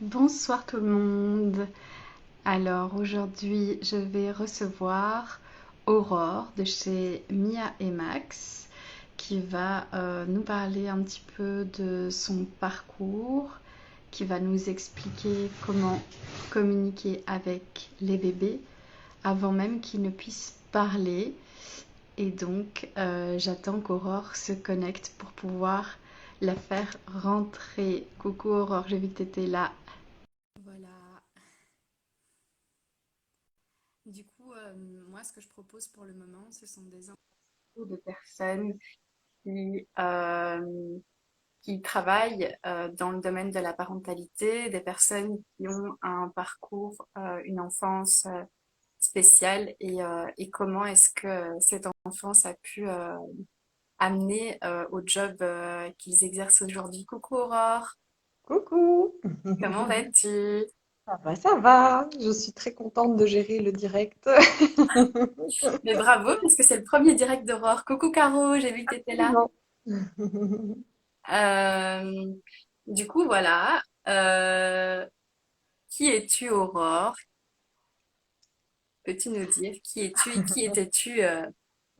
Bonsoir tout le monde. Alors aujourd'hui, je vais recevoir Aurore de chez Mia et Max qui va nous parler un petit peu de son parcours, qui va nous expliquer comment communiquer avec les bébés avant même qu'ils ne puissent parler. Et donc, j'attends qu'Aurore se connecte pour pouvoir la faire rentrer. Coucou Aurore, j'ai vu que tu étais là. Voilà. Du coup, moi, ce que je propose pour le moment, ce sont des interviews de personnes qui, euh, qui travaillent dans le domaine de la parentalité, des personnes qui ont un parcours, une enfance spéciale et comment est-ce que cette enfance a pu amener au job qu'ils exercent aujourd'hui. Coucou Aurore, Coucou! comment vas-tu? Ça va, ça va. Je suis très contente de gérer le direct. Mais bravo, parce que c'est le premier direct d'Aurore. Coucou Caro, j'ai vu que tu étais là. Absolument. Euh, du coup, voilà. Qui es-tu, Aurore? Peux-tu nous dire qui es-tu et qui étais-tu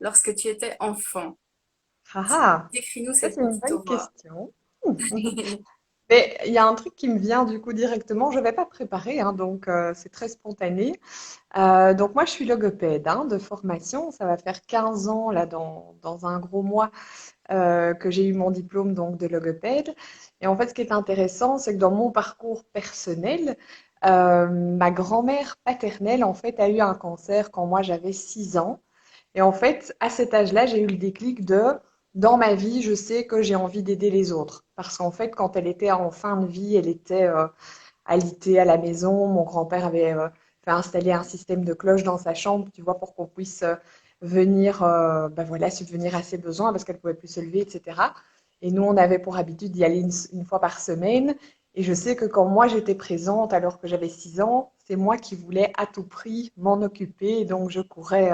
lorsque tu étais enfant? Ah ah, Décris-nous ça cette c'est une petite bonne Aurore. question. Mais il y a un truc qui me vient du coup directement. Je ne vais pas préparer, hein, donc c'est très spontané. Donc moi je suis logopède de formation. Ça va faire 15 ans là dans un gros mois que j'ai eu mon diplôme donc de logopède. Et en fait, ce qui est intéressant, c'est que dans mon parcours personnel, ma grand-mère paternelle en fait a eu un cancer quand moi j'avais 6 ans. Et en fait, à cet âge-là, j'ai eu le déclic de dans ma vie, je sais que j'ai envie d'aider les autres. Parce qu'en fait, quand elle était en fin de vie, elle était alitée à la maison. Mon grand-père avait fait installer un système de cloche dans sa chambre, tu vois, pour qu'on puisse venir, ben voilà, subvenir à ses besoins parce qu'elle pouvait plus se lever, etc. Et nous, on avait pour habitude d'y aller une fois par semaine. Et je sais que quand moi j'étais présente, alors que j'avais 6 ans, c'est moi qui voulais à tout prix m'en occuper. Et donc je courais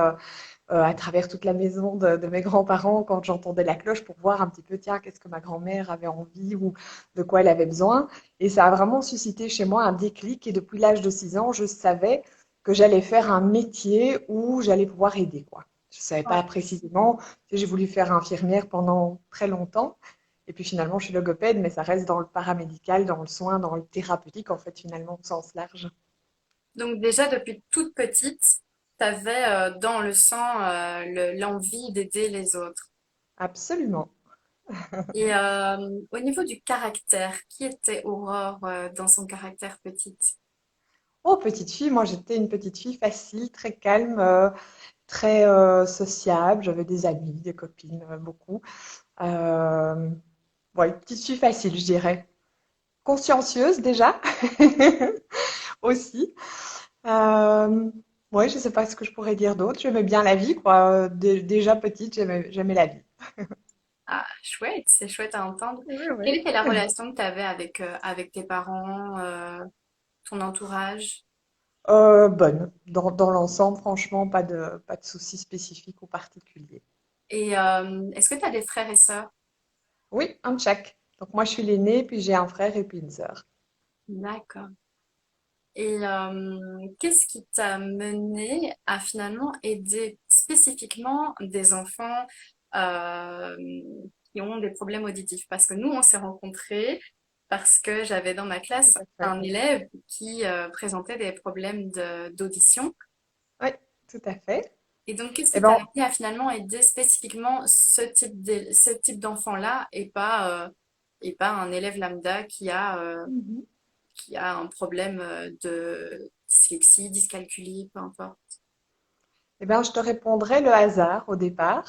à travers toute la maison de mes grands-parents quand j'entendais la cloche pour voir un petit peu, tiens, qu'est-ce que ma grand-mère avait envie ou de quoi elle avait besoin. Et ça a vraiment suscité chez moi un déclic. Et depuis l'âge de 6 ans, je savais que j'allais faire un métier où j'allais pouvoir aider, quoi. Je ne savais pas Ouais. précisément. Tu sais, j'ai voulu faire infirmière pendant très longtemps. Et puis finalement, je suis logopède, mais ça reste dans le paramédical, dans le soin, dans le thérapeutique, en fait, finalement, au sens large. Donc déjà, depuis toute petite, tu avais dans le sang l'envie d'aider les autres. Absolument. Et au niveau du caractère, qui était Aurore dans son caractère petite? Oh, petite fille, moi j'étais une petite fille facile, très calme, très sociable. J'avais des amis, des copines, beaucoup. Euh, ouais, petite fille facile, je dirais. Consciencieuse déjà, aussi. Euh, ouais, je sais pas ce que je pourrais dire d'autre. J'aimais bien la vie, quoi. Déjà petite, j'aimais la vie. Ah, chouette, c'est chouette à entendre. Ouais, Quelle ouais. était la relation que tu avais avec tes parents, ton entourage? Bonne. Dans l'ensemble, franchement, pas de soucis spécifiques ou particuliers. Et est-ce que tu as des frères et sœurs? Oui, un de chaque. Donc moi, je suis l'aînée, puis j'ai un frère et puis une sœur. D'accord. Et qu'est-ce qui t'a mené à finalement aider spécifiquement des enfants euh, qui ont des problèmes auditifs? Parce que nous, on s'est rencontrés parce que j'avais dans ma Tout classe à fait. un élève qui présentait des problèmes d'audition. Oui, tout à fait. Et donc, qu'est-ce Eh qui t'a ben, amené à finalement aider spécifiquement ce type d'enfant-là et pas un élève lambda Mhm. qui a un problème de dyslexie, dyscalculie, peu importe. eh ben, je te répondrai le hasard au départ.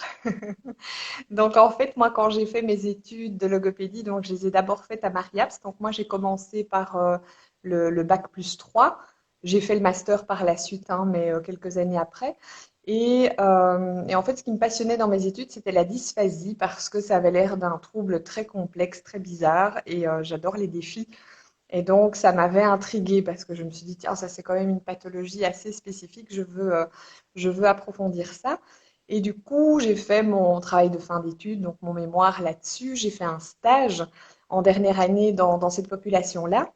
Donc, en fait, moi, quand j'ai fait mes études de logopédie, donc je les ai d'abord faites à Mariaps. Donc, moi, j'ai commencé par le bac plus 3. J'ai fait le master par la suite, hein, mais quelques années après. Et en fait, ce qui me passionnait dans mes études, c'était la dysphasie parce que ça avait l'air d'un trouble très complexe, très bizarre. Et j'adore les défis. Et donc, ça m'avait intriguée parce que je me suis dit, tiens, ça c'est quand même une pathologie assez spécifique, je veux approfondir ça. Et du coup, j'ai fait mon travail de fin d'études, donc mon mémoire là-dessus. J'ai fait un stage en dernière année dans cette population-là.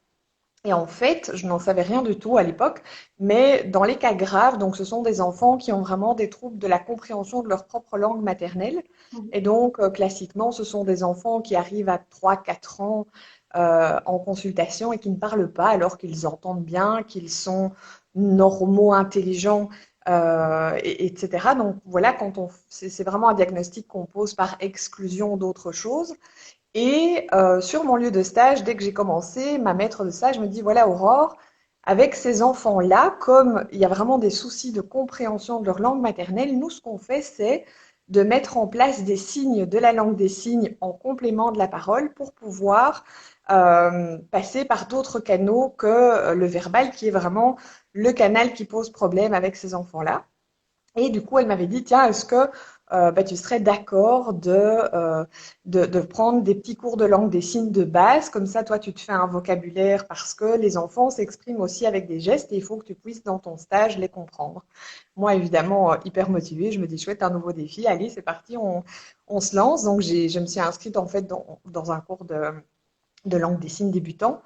Et en fait, je n'en savais rien du tout à l'époque, mais dans les cas graves, donc ce sont des enfants qui ont vraiment des troubles de la compréhension de leur propre langue maternelle. Mhm. Et donc, classiquement, ce sont des enfants qui arrivent à 3, 4 ans en consultation et qui ne parlent pas alors qu'ils entendent bien, qu'ils sont normaux, intelligents, etc. Donc voilà, c'est vraiment un diagnostic qu'on pose par exclusion d'autre chose. Et sur mon lieu de stage, dès que j'ai commencé, ma maître de stage me dit, voilà, Aurore, avec ces enfants-là, comme il y a vraiment des soucis de compréhension de leur langue maternelle, nous, ce qu'on fait, c'est de mettre en place des signes de la langue des signes en complément de la parole pour pouvoir passer par d'autres canaux que le verbal, qui est vraiment le canal qui pose problème avec ces enfants-là. Et du coup, elle m'avait dit, tiens, est-ce que bah, tu serais d'accord de prendre des petits cours de langue des signes de base, comme ça, toi, tu te fais un vocabulaire parce que les enfants s'expriment aussi avec des gestes et il faut que tu puisses, dans ton stage, les comprendre. Moi, évidemment, hyper motivée, je me dis, chouette, un nouveau défi, allez, c'est parti, on se lance. Donc, je me suis inscrite en fait dans un cours de langue des signes débutant.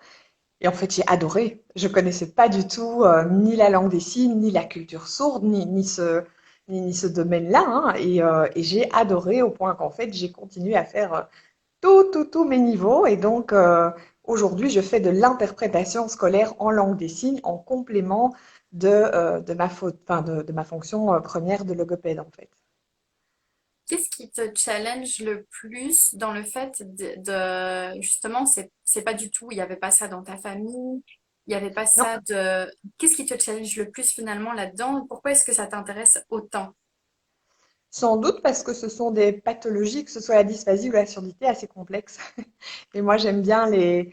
Et en fait, j'ai adoré. Je connaissais pas du tout ni la langue des signes, ni la culture sourde, ni ce domaine-là, hein. Et j'ai adoré au point qu'en fait, j'ai continué à faire tous mes niveaux. Et donc, aujourd'hui, je fais de l'interprétation scolaire en langue des signes en complément de de ma fonction première de logopède, en fait. Qu'est-ce qui te challenge le plus dans le fait justement, c'est pas du tout, il n'y avait pas ça dans ta famille, il n'y avait pas Non, ça de... Qu'est-ce qui te challenge le plus finalement là-dedans? Pourquoi est-ce que ça t'intéresse autant? sans doute parce que ce sont des pathologies, que ce soit la dysphasie ou la surdité, assez complexes. Et moi, j'aime bien les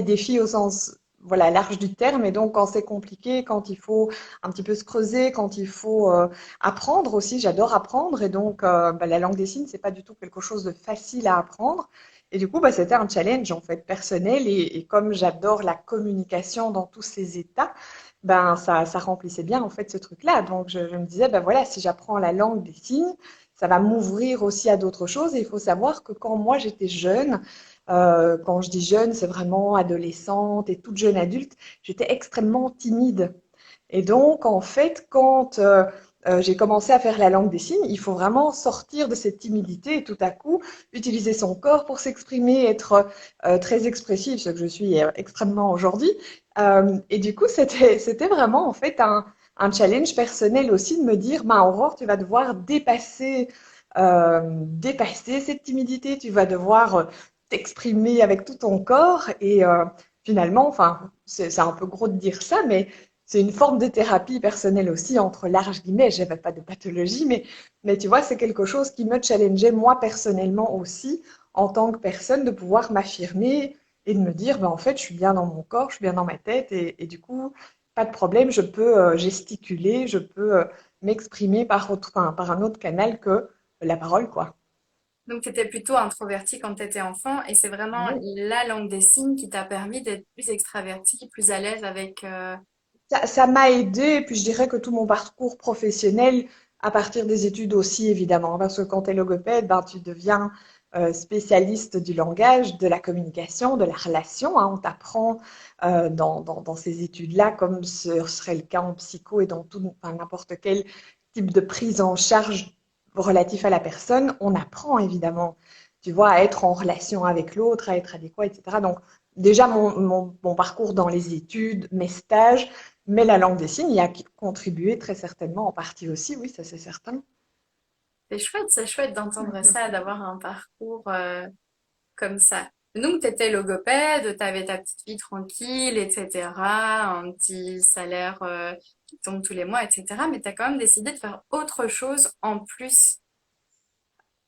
défis au sens, voilà, large du terme. Et donc, quand c'est compliqué, quand il faut un petit peu se creuser, quand il faut apprendre aussi, j'adore apprendre. Et donc, bah, la langue des signes, c'est pas du tout quelque chose de facile à apprendre. Et du coup, bah, c'était un challenge en fait personnel. Et comme j'adore la communication dans tous ses états, ben ça remplissait bien en fait ce truc-là. Donc, je me disais, ben voilà, si j'apprends la langue des signes, ça va m'ouvrir aussi à d'autres choses. Et il faut savoir que quand moi j'étais jeune, quand je dis jeune, c'est vraiment adolescente et toute jeune adulte. J'étais extrêmement timide. Et donc, en fait, quand j'ai commencé à faire la langue des signes, il faut vraiment sortir de cette timidité et tout à coup utiliser son corps pour s'exprimer, être très expressif, ce que je suis extrêmement aujourd'hui. Et du coup, c'était vraiment en fait un challenge personnel aussi de me dire, bah, Aurore, tu vas devoir dépasser cette timidité, tu vas devoir t'exprimer avec tout ton corps et finalement, enfin, c'est un peu gros de dire ça, mais c'est une forme de thérapie personnelle aussi, entre larges guillemets. J'avais pas de pathologie, mais tu vois, c'est quelque chose qui me challengeait moi personnellement aussi, en tant que personne, de pouvoir m'affirmer et de me dire, ben, en fait, je suis bien dans mon corps, je suis bien dans ma tête et du coup, pas de problème, je peux gesticuler, je peux m'exprimer enfin, par un autre canal que la parole, quoi. Donc, tu étais plutôt introverti quand tu étais enfant et c'est vraiment Oui. la langue des signes qui t'a permis d'être plus extraverti, plus à l'aise avec... Ça m'a aidé, et puis je dirais que tout mon parcours professionnel, à partir des études aussi, évidemment, parce que quand tu es logopède, ben, tu deviens spécialiste du langage, de la communication, de la relation, hein. On t'apprend dans ces études-là, comme ce serait le cas en psycho et dans tout, enfin, n'importe quel type de prise en charge relatif à la personne, on apprend évidemment, tu vois, à être en relation avec l'autre, à être adéquat, etc. Donc, déjà, mon parcours dans les études, mes stages, mais la langue des signes y a contribué très certainement en partie aussi, oui, ça c'est certain. C'est chouette d'entendre ça, d'avoir un parcours comme ça. Donc, tu étais logopède, tu avais ta petite vie tranquille, etc., un petit salaire qui tombe tous les mois, etc. Mais tu as quand même décidé de faire autre chose en plus.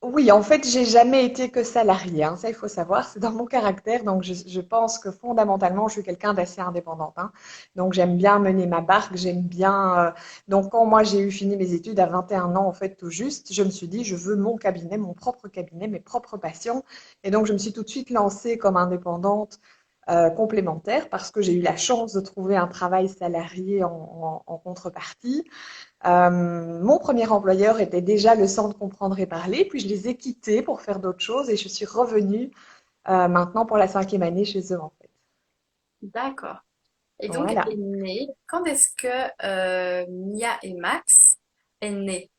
Oui, en fait, j'ai jamais été que salariée, hein. Ça, il faut savoir, c'est dans mon caractère. Donc, je pense que fondamentalement, je suis quelqu'un d'assez indépendante, hein. Donc, j'aime bien mener ma barque, j'aime bien. Donc, quand moi j'ai eu fini mes études à 21 ans, en fait, tout juste, je me suis dit, je veux mon cabinet, mon propre cabinet, mes propres patients. Et donc, je me suis tout de suite lancée comme indépendante complémentaire parce que j'ai eu la chance de trouver un travail salarié en contrepartie. Mon premier employeur était déjà le Centre Comprendre et Parler, puis je les ai quittés pour faire d'autres choses et je suis revenue maintenant pour la 5e année chez eux en fait. D'accord. Et donc, elle Voilà. est née. Quand est-ce que Mia et Max est née?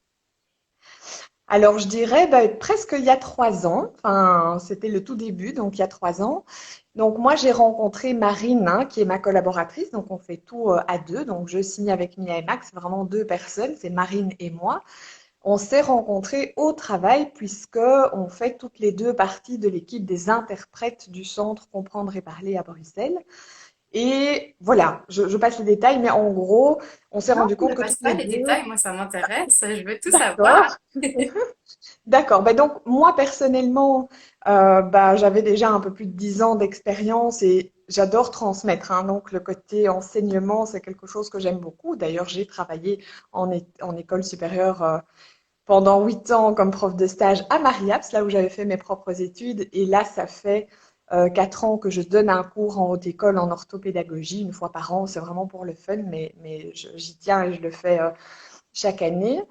Alors, je dirais presque il y a 3 ans. Enfin, c'était le tout début, donc il y a 3 ans. Donc, moi, j'ai rencontré Marine, hein, qui est ma collaboratrice. Donc, on fait tout à deux. Donc, je signe avec Mia et Max, vraiment deux personnes. C'est Marine et moi. On s'est rencontrés au travail puisque on fait toutes les deux partie de l'équipe des interprètes du Centre Comprendre et Parler à Bruxelles. Et voilà, je passe les détails, mais en gros, on s'est Non, rendu ne compte que passe toutes pas les les deux, détails, moi ça m'intéresse, je veux tout savoir. d'accord, d'accord. Ben donc moi personnellement, j'avais déjà un peu plus de 10 ans d'expérience et j'adore transmettre, hein. Donc le côté enseignement, c'est quelque chose que j'aime beaucoup. D'ailleurs, j'ai travaillé en école supérieure pendant 8 ans comme prof de stage à Mariaps, là où j'avais fait mes propres études. Et là, ça fait 4 ans que je donne un cours en haute école en orthopédagogie, une fois par an. C'est vraiment pour le fun, mais j'y tiens et je le fais chaque année.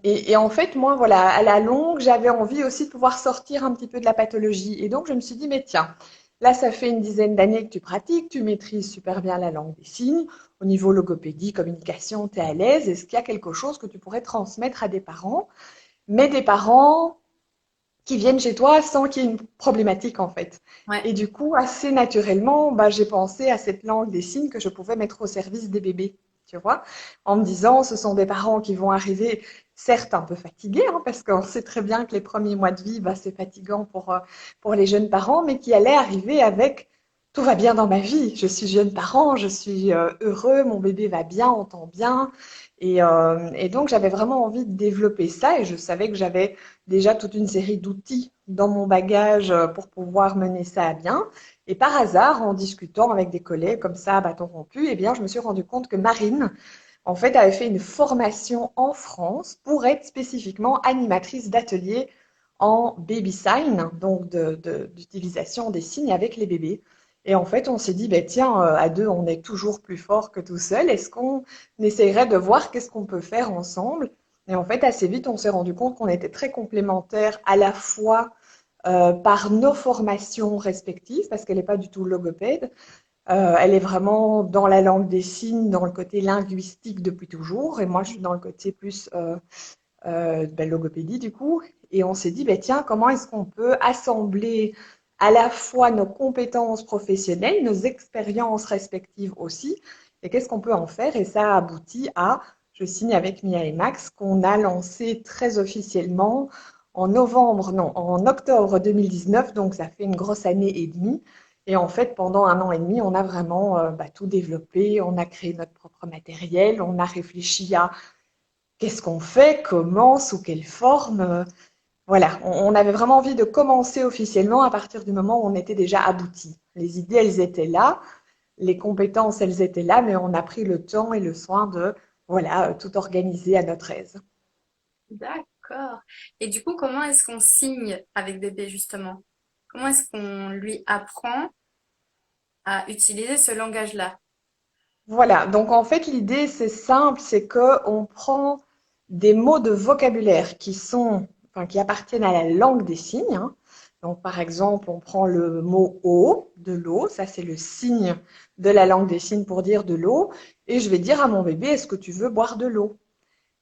Et en fait, moi, voilà, à la longue, j'avais envie aussi de pouvoir sortir un petit peu de la pathologie. Et donc, je me suis dit, mais tiens, là, ça fait une dizaine d'années que tu pratiques, tu maîtrises super bien la langue des signes. Au niveau logopédie, communication, tu es à l'aise. Est-ce qu'il y a quelque chose que tu pourrais transmettre à des parents, mais des parents qui viennent chez toi sans qu'il y ait une problématique, en fait? Ouais, Et du coup, assez naturellement, j'ai pensé à cette langue des signes que je pouvais mettre au service des bébés, tu vois, en me disant, ce sont des parents qui vont arriver, certes un peu fatigués, hein, parce qu'on sait très bien que les premiers mois de vie, c'est fatigant pour les jeunes parents, mais qui allaient arriver avec tout va bien dans ma vie, je suis jeune parent, je suis heureux, mon bébé va bien, entend bien. Et donc, j'avais vraiment envie de développer ça et je savais que j'avais déjà toute une série d'outils dans mon bagage pour pouvoir mener ça à bien. Et par hasard, en discutant avec des collègues comme ça à bâton rompu, eh bien, je me suis rendu compte que Marine, en fait, avait fait une formation en France pour être spécifiquement animatrice d'ateliers en baby sign, donc d'utilisation des signes avec les bébés. Et en fait, on s'est dit, ben tiens, à deux, on est toujours plus fort que tout seul. Est-ce qu'on essayerait de voir qu'est-ce qu'on peut faire ensemble? Et en fait, assez vite, on s'est rendu compte qu'on était très complémentaires à la fois par nos formations respectives, parce qu'elle n'est pas du tout logopède. Elle est vraiment dans la langue des signes, dans le côté linguistique depuis toujours. Et moi, je suis dans le côté plus logopédie, du coup. Et on s'est dit, ben, tiens, comment est-ce qu'on peut assembler à la fois nos compétences professionnelles, nos expériences respectives aussi, et qu'est-ce qu'on peut en faire? Et ça a abouti à, je signe avec Mia et Max, qu'on a lancé très officiellement en novembre, non, en octobre 2019, donc ça fait une grosse année et demie. Et en fait, pendant un an et demi, on a vraiment tout développé, on a créé notre propre matériel, on a réfléchi à qu'est-ce qu'on fait, comment, sous quelle forme. Voilà, on avait vraiment envie de commencer officiellement à partir du moment où on était déjà abouti. Les idées, elles étaient là, les compétences, elles étaient là, mais on a pris le temps et le soin de, voilà, tout organiser à notre aise. d'accord. Et du coup, comment est-ce qu'on signe avec bébé justement? Comment est-ce qu'on lui apprend à utiliser ce langage-là? Voilà, donc en fait, l'idée, c'est simple, c'est que on prend des mots de vocabulaire qui appartiennent à la langue des signes, hein. Donc, par exemple, on prend le mot eau, de l'eau, ça c'est le signe de la langue des signes pour dire de l'eau, et je vais dire à mon bébé, est-ce que tu veux boire de l'eau?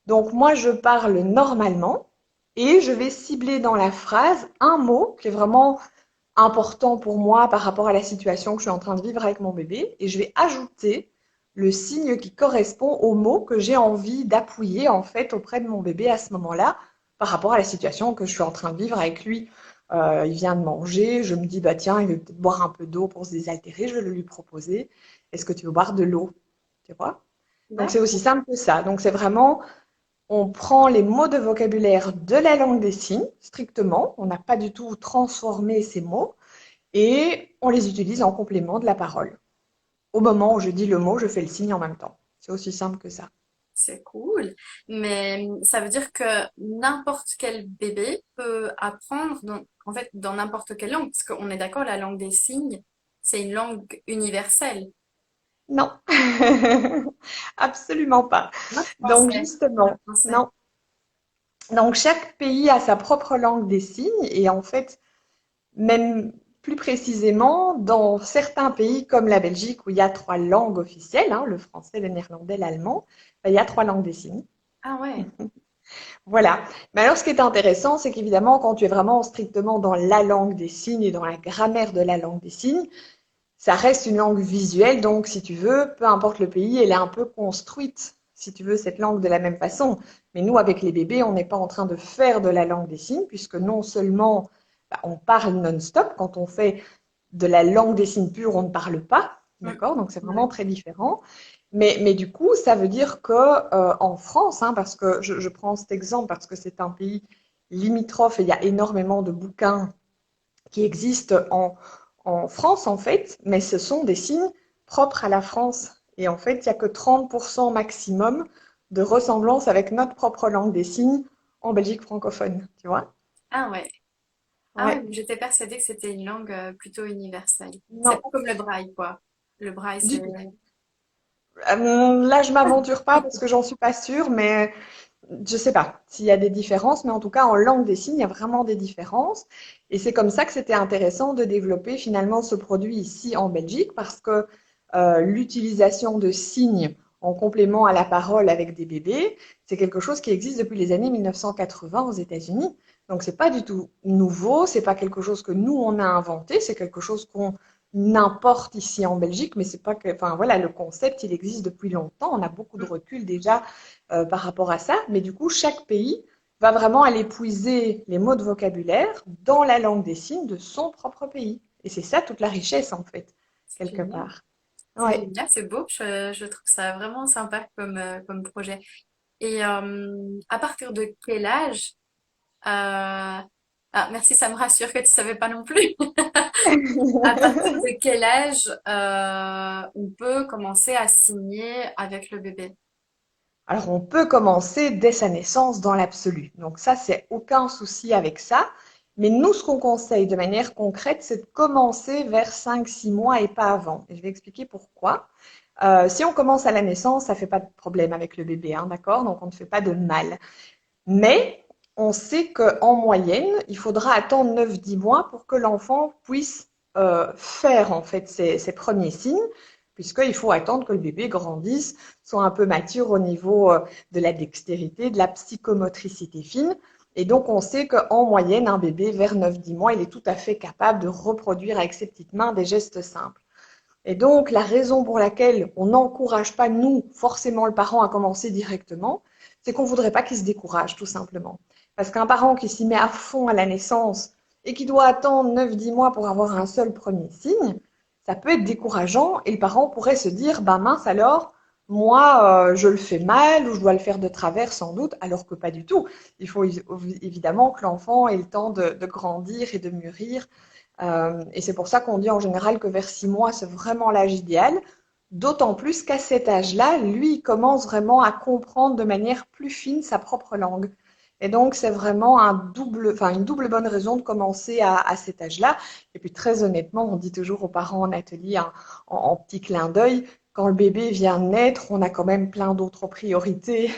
Donc, moi, je parle normalement, et je vais cibler dans la phrase un mot qui est vraiment important pour moi par rapport à la situation que je suis en train de vivre avec mon bébé et je vais ajouter le signe qui correspond au mot que j'ai envie d'appuyer en fait auprès de mon bébé à ce moment-là par rapport à la situation que je suis en train de vivre avec lui. Il vient de manger, je me dis bah tiens, il veut peut-être boire un peu d'eau pour se désaltérer, je vais le lui proposer. Est-ce que tu veux boire de l'eau? Tu vois? Donc c'est aussi D'accord. simple que ça. Donc c'est vraiment on prend les mots de vocabulaire de la langue des signes, strictement. On n'a pas du tout transformé ces mots et on les utilise en complément de la parole. Au moment où je dis le mot, je fais le signe en même temps. C'est aussi simple que ça. C'est cool. Mais ça veut dire que n'importe quel bébé peut apprendre en fait, dans n'importe quelle langue, parce qu'on est d'accord, la langue des signes, c'est une langue universelle. Non, absolument pas. Moi, je Donc pensais. Je justement, pensais. non. Donc chaque pays a sa propre langue des signes et en fait, même plus précisément, dans certains pays comme la Belgique, où il y a trois langues officielles, hein, le français, le néerlandais, l'allemand, ben, il y a trois langues des signes. Ah ouais. Voilà. Mais alors, ce qui est intéressant, c'est qu'évidemment, quand tu es vraiment strictement dans la langue des signes et dans la grammaire de la langue des signes, ça reste une langue visuelle. Donc, si tu veux, peu importe le pays, elle est un peu construite, si tu veux, cette langue de la même façon. Mais nous, avec les bébés, on n'est pas en train de faire de la langue des signes, puisque non seulement on parle non-stop, quand on fait de la langue des signes pure, on ne parle pas. Mm. D'accord? Donc, c'est vraiment Ouais. très différent. Mais du coup, ça veut dire que en France, hein, parce que je prends cet exemple parce que c'est un pays limitrophe et il y a énormément de bouquins qui existent en France, en fait, mais ce sont des signes propres à la France. Et en fait, il n'y a que 30% maximum de ressemblance avec notre propre langue des signes en Belgique francophone, tu vois? Ah ouais. Ah ouais, Ouais. j'étais persuadée que c'était une langue plutôt universelle. C'est Non, pas comme le braille, quoi. Le braille, c'est... du tout. Là, je m'aventure pas parce que j'en suis pas sûre, mais je sais pas s'il y a des différences, mais en tout cas, en langue des signes, il y a vraiment des différences. Et c'est comme ça que c'était intéressant de développer finalement ce produit ici en Belgique, parce que l'utilisation de signes en complément à la parole avec des bébés, c'est quelque chose qui existe depuis les années 1980 aux États-Unis. Donc, c'est pas du tout nouveau, c'est pas quelque chose que nous, on a inventé, c'est quelque chose qu'on importe ici en Belgique, mais c'est pas que, enfin voilà, le concept, il existe depuis longtemps, on a beaucoup de Mm. recul déjà par rapport à ça, mais du coup, chaque pays va vraiment aller puiser les mots de vocabulaire dans la langue des signes de son propre pays. Et c'est ça toute la richesse, en fait, C'est quelque génial. part. C'est Ouais. génial, c'est beau. Je trouve ça vraiment sympa comme, comme projet. Et à partir de quel âge Ah, merci, ça me rassure que tu savais pas non plus. À partir de quel âge on peut commencer à signer avec le bébé? Alors, on peut commencer dès sa naissance dans l'absolu. Donc ça, c'est aucun souci avec ça. Mais nous, ce qu'on conseille de manière concrète, c'est de commencer vers 5, 6 mois et pas avant. Et je vais expliquer pourquoi. Si on commence à la naissance, ça fait pas de problème avec le bébé, hein, d'accord? Donc on ne fait pas de mal. Mais on sait qu'en moyenne, il faudra attendre 9, 10 mois pour que l'enfant puisse faire en fait ses premiers signes, puisqu'il faut attendre que le bébé grandisse, soit un peu mature au niveau de la dextérité, de la psychomotricité fine. Et donc, on sait qu'en moyenne, un bébé vers 9, 10 mois, il est tout à fait capable de reproduire avec ses petites mains des gestes simples. Et donc, la raison pour laquelle on n'encourage pas, nous, forcément le parent à commencer directement, c'est qu'on ne voudrait pas qu'il se décourage, tout simplement. Parce qu'un parent qui s'y met à fond à la naissance et qui doit attendre 9, 10 mois pour avoir un seul premier signe, ça peut être décourageant et le parent pourrait se dire, bah mince alors, moi, je le fais mal ou je dois le faire de travers sans doute, alors que pas du tout. Il faut évidemment que l'enfant ait le temps de grandir et de mûrir et c'est pour ça qu'on dit en général que vers 6 mois, c'est vraiment l'âge idéal. D'autant plus qu'à cet âge-là, lui, il commence vraiment à comprendre de manière plus fine sa propre langue. Et donc, c'est vraiment une double bonne raison de commencer à cet âge-là. Et puis, très honnêtement, on dit toujours aux parents en atelier, hein, en petit clin d'œil, quand le bébé vient de naître, on a quand même plein d'autres priorités,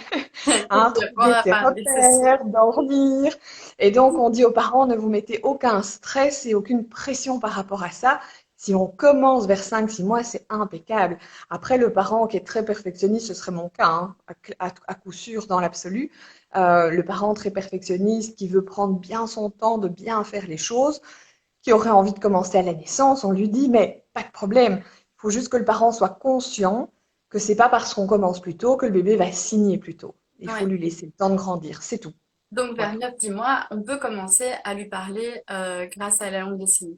hein, On trouver n'a ses pas envie, c'est sûr. repères, dormir. Et donc, on dit aux parents, ne vous mettez aucun stress et aucune pression par rapport à ça. Si on commence vers 5, 6 mois, c'est impeccable. Après, le parent qui est très perfectionniste, ce serait mon cas, hein, à coup sûr dans l'absolu. Le parent très perfectionniste qui veut prendre bien son temps de bien faire les choses, qui aurait envie de commencer à la naissance, on lui dit, mais pas de problème. Il faut juste que le parent soit conscient que c'est pas parce qu'on commence plus tôt que le bébé va signer plus tôt. Il faut Ouais. lui laisser le temps de grandir, c'est tout. Donc vers Voilà. 9-10 mois, on peut commencer à lui parler grâce à la langue des signes.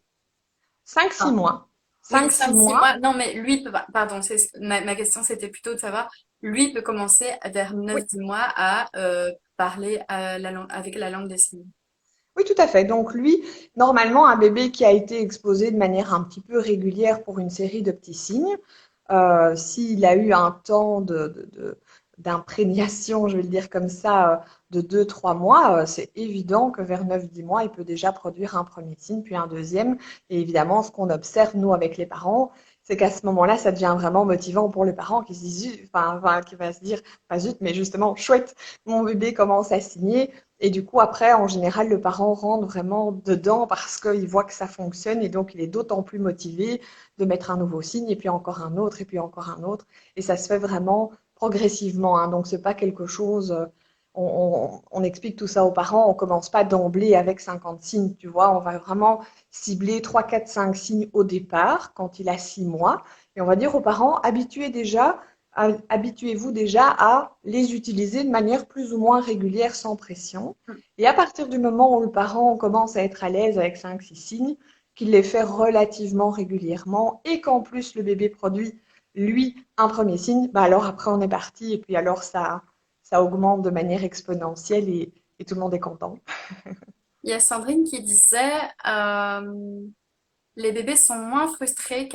5, 6 Enfin, mois. oui, 5, 6 5-6 mois. mois. Non, mais lui peut, pardon, ma question c'était plutôt de savoir, lui peut commencer vers Oui. 9-10 mois à parler avec la langue des signes. Oui, tout à fait. Donc lui, normalement, un bébé qui a été exposé de manière un petit peu régulière pour une série de petits signes, s'il a eu un temps d'imprégnation, je vais le dire comme ça, de 2, 3 mois, c'est évident que vers 9, 10 mois, il peut déjà produire un premier signe, puis un deuxième. Et évidemment, ce qu'on observe, nous, avec les parents, c'est qu'à ce moment-là, ça devient vraiment motivant pour le parent qui se dit, qui va se dire, pas zut, mais justement, chouette, mon bébé commence à signer. Et du coup, après, en général, le parent rentre vraiment dedans parce qu'il voit que ça fonctionne et donc il est d'autant plus motivé de mettre un nouveau signe et puis encore un autre et puis encore un autre. Et ça se fait vraiment progressivement, hein. Donc, c'est pas quelque chose, on explique tout ça aux parents, on commence pas d'emblée avec 50 signes, tu vois, on va vraiment cibler 3, 4, 5 signes au départ, quand il a 6 mois. Et on va dire aux parents, habituez-vous déjà à les utiliser de manière plus ou moins régulière, sans pression. Et à partir du moment où le parent commence à être à l'aise avec 5, 6 signes, qu'il les fait relativement régulièrement et qu'en plus le bébé produit, lui, un premier signe, bah alors après on est parti et puis alors ça augmente de manière exponentielle et tout le monde est content. Il y a Sandrine qui disait les bébés sont moins frustrés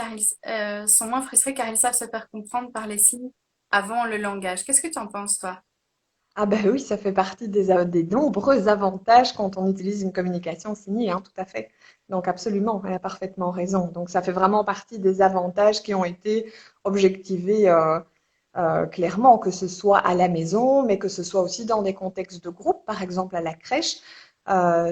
sont moins frustrés car ils savent se faire comprendre par les signes avant le langage. Qu'est-ce que tu en penses, toi? Ah ben oui, ça fait partie des nombreux avantages quand on utilise une communication signée, hein, tout à fait. Donc absolument, elle a parfaitement raison. Donc ça fait vraiment partie des avantages qui ont été objectivés clairement, que ce soit à la maison, mais que ce soit aussi dans des contextes de groupe, par exemple à la crèche.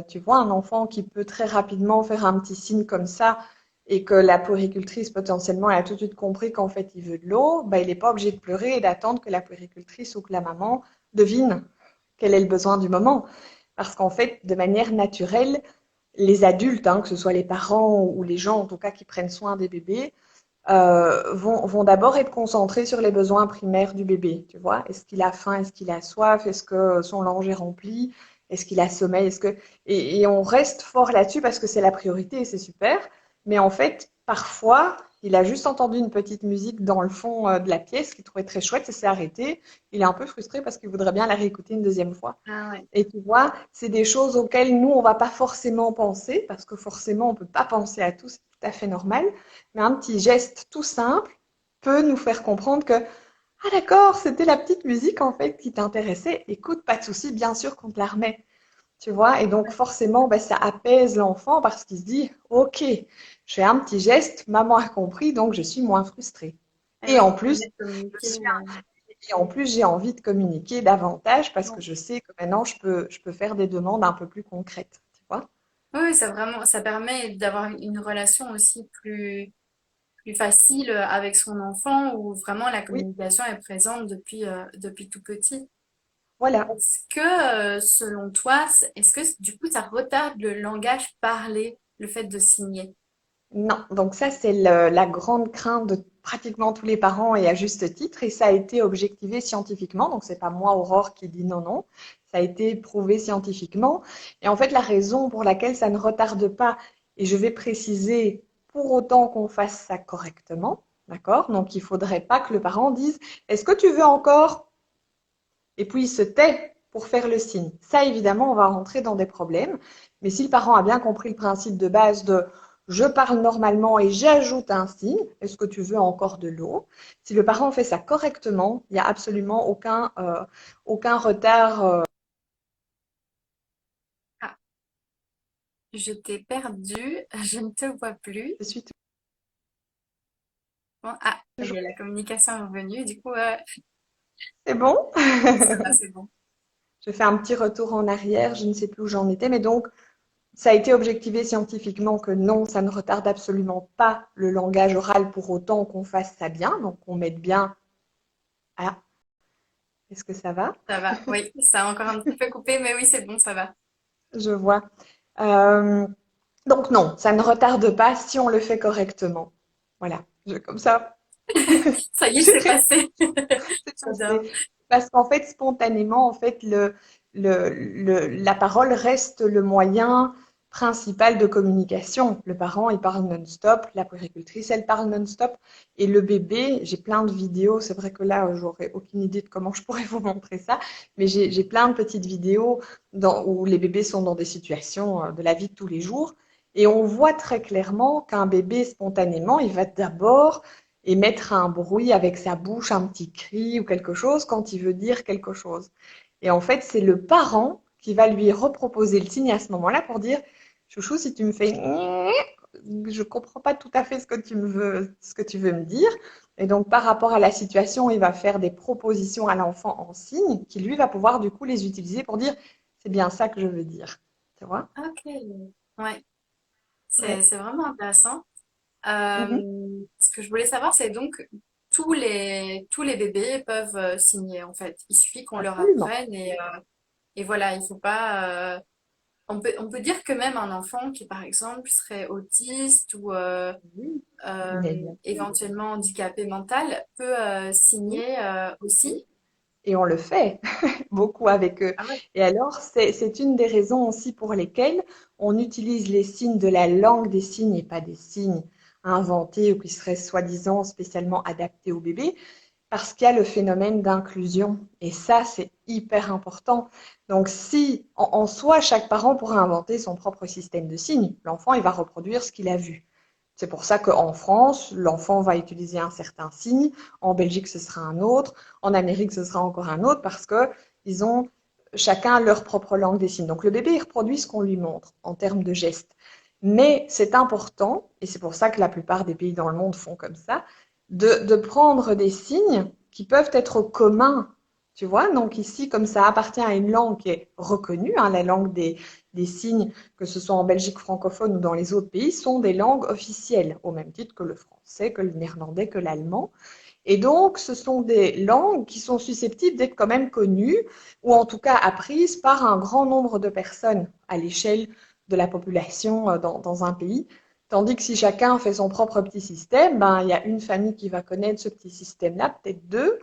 Tu vois, un enfant qui peut très rapidement faire un petit signe comme ça et que la puéricultrice potentiellement elle a tout de suite compris qu'en fait il veut de l'eau, ben, il n'est pas obligé de pleurer et d'attendre que la puéricultrice ou que la maman devine quel est le besoin du moment. Parce qu'en fait, de manière naturelle, les adultes, hein, que ce soit les parents ou les gens en tout cas qui prennent soin des bébés, vont d'abord être concentrés sur les besoins primaires du bébé. Tu vois, est-ce qu'il a faim, est-ce qu'il a soif, est-ce que son linge est rempli, est-ce qu'il a sommeil, et on reste fort là-dessus parce que c'est la priorité et c'est super. Mais en fait, parfois, il a juste entendu une petite musique dans le fond de la pièce qu'il trouvait très chouette et s'est arrêté. Il est un peu frustré parce qu'il voudrait bien la réécouter une deuxième fois. Ah ouais. Et tu vois, c'est des choses auxquelles nous, on va pas forcément penser, parce que forcément, on peut pas penser à tout, c'est tout à fait normal. Mais un petit geste tout simple peut nous faire comprendre que, ah d'accord, c'était la petite musique en fait qui t'intéressait. Écoute, pas de souci, bien sûr qu'on te la remet. Tu vois, et donc forcément, ben, ça apaise l'enfant parce qu'il se dit, ok, je fais un petit geste, maman a compris, donc je suis moins frustrée. Eh Et oui, en ça plus, permet de je communiquer. suis et en plus, j'ai envie de communiquer davantage parce Bon. que je sais que maintenant, je peux faire des demandes un peu plus concrètes, tu vois? Oui, oui, ça permet d'avoir une relation aussi plus facile avec son enfant où vraiment la Oui, communication est présente depuis tout petit. voilà. Est-ce que, selon toi, est-ce que du coup ça retarde le langage parlé, le fait de signer? Non, donc ça, c'est la grande crainte de pratiquement tous les parents et à juste titre, et ça a été objectivé scientifiquement, donc c'est pas moi, Aurore, qui dit non, non, ça a été prouvé scientifiquement. Et en fait, la raison pour laquelle ça ne retarde pas, et je vais préciser pour autant qu'on fasse ça correctement, d'accord? Donc il faudrait pas que le parent dise, est-ce que tu veux encore? Et puis il se tait pour faire le signe. Ça, évidemment, on va rentrer dans des problèmes. Mais si le parent a bien compris le principe de base de je parle normalement et j'ajoute un signe, est-ce que tu veux encore de l'eau? Si le parent fait ça correctement, il n'y a absolument aucun retard. Ah, je t'ai perdu, je ne te vois plus. Je suis Bon, ah, ça y toujours. est, la communication est revenue, du coup, C'est bon? ça va, c'est bon. Je fais un petit retour en arrière, je ne sais plus où j'en étais, mais donc ça a été objectivé scientifiquement que non, ça ne retarde absolument pas le langage oral pour autant qu'on fasse ça bien, donc on mette bien. Ah, est-ce que ça va? Ça va, oui, ça a encore un petit peu coupé, mais oui, c'est bon, ça va. Je vois. Euh, donc non, ça ne retarde pas si on le fait correctement. Voilà, comme ça, Ça y est, j'ai c'est réussi, passé. c'est J'adore. passé. Parce qu'en fait, spontanément, en fait, la parole reste le moyen principal de communication. Le parent, il parle non-stop, la puéricultrice, elle parle non-stop, et le bébé, j'ai plein de vidéos, c'est vrai que là, j'aurais aucune idée de comment je pourrais vous montrer ça, mais j'ai plein de petites vidéos où les bébés sont dans des situations de la vie de tous les jours, et on voit très clairement qu'un bébé, spontanément, il va d'abord émettre un bruit avec sa bouche, un petit cri ou quelque chose quand il veut dire quelque chose. Et en fait, c'est le parent qui va lui reproposer le signe à ce moment-là pour dire, chouchou, si tu me fais je comprends pas tout à fait ce que tu veux me dire. Et donc, par rapport à la situation, il va faire des propositions à l'enfant en signes qui, lui, va pouvoir du coup les utiliser pour dire, c'est bien ça que je veux dire. Tu vois? Ok, ouais, Ouais. c'est vraiment intéressant. Mhm. Ce que je voulais savoir, c'est donc tous les bébés peuvent signer en fait. Il suffit qu'on leur Absolument. apprenne et voilà, il faut pas. On peut dire que même un enfant qui, par exemple, serait autiste ou Oui. Mais bien sûr. éventuellement handicapé mental peut Oui. signer Oui. aussi. Et on le fait beaucoup avec eux. Ah ouais. Et alors, c'est une des raisons aussi pour lesquelles on utilise les signes de la langue des signes et pas des signes inventés ou qui seraient soi-disant spécialement adaptés au bébé, parce qu'il y a le phénomène d'inclusion. Et ça, c'est hyper important. Donc, si en soi, chaque parent pourrait inventer son propre système de signes, l'enfant, il va reproduire ce qu'il a vu. C'est pour ça qu'en France, l'enfant va utiliser un certain signe, en Belgique, ce sera un autre, en Amérique, ce sera encore un autre, parce que ils ont chacun leur propre langue des signes. Donc le bébé, il reproduit ce qu'on lui montre en termes de gestes. Mais c'est important, et c'est pour ça que la plupart des pays dans le monde font comme ça, de prendre des signes qui peuvent être communs. Tu vois, donc ici, comme ça appartient à une langue qui est reconnue, hein, la langue des signes, que ce soit en Belgique francophone ou dans les autres pays, sont des langues officielles, au même titre que le français, que le néerlandais, que l'allemand. Et donc, ce sont des langues qui sont susceptibles d'être quand même connues, ou en tout cas apprises par un grand nombre de personnes à l'échelle de la population dans un pays. Tandis que si chacun fait son propre petit système, ben, il y a une famille qui va connaître ce petit système-là, peut-être deux,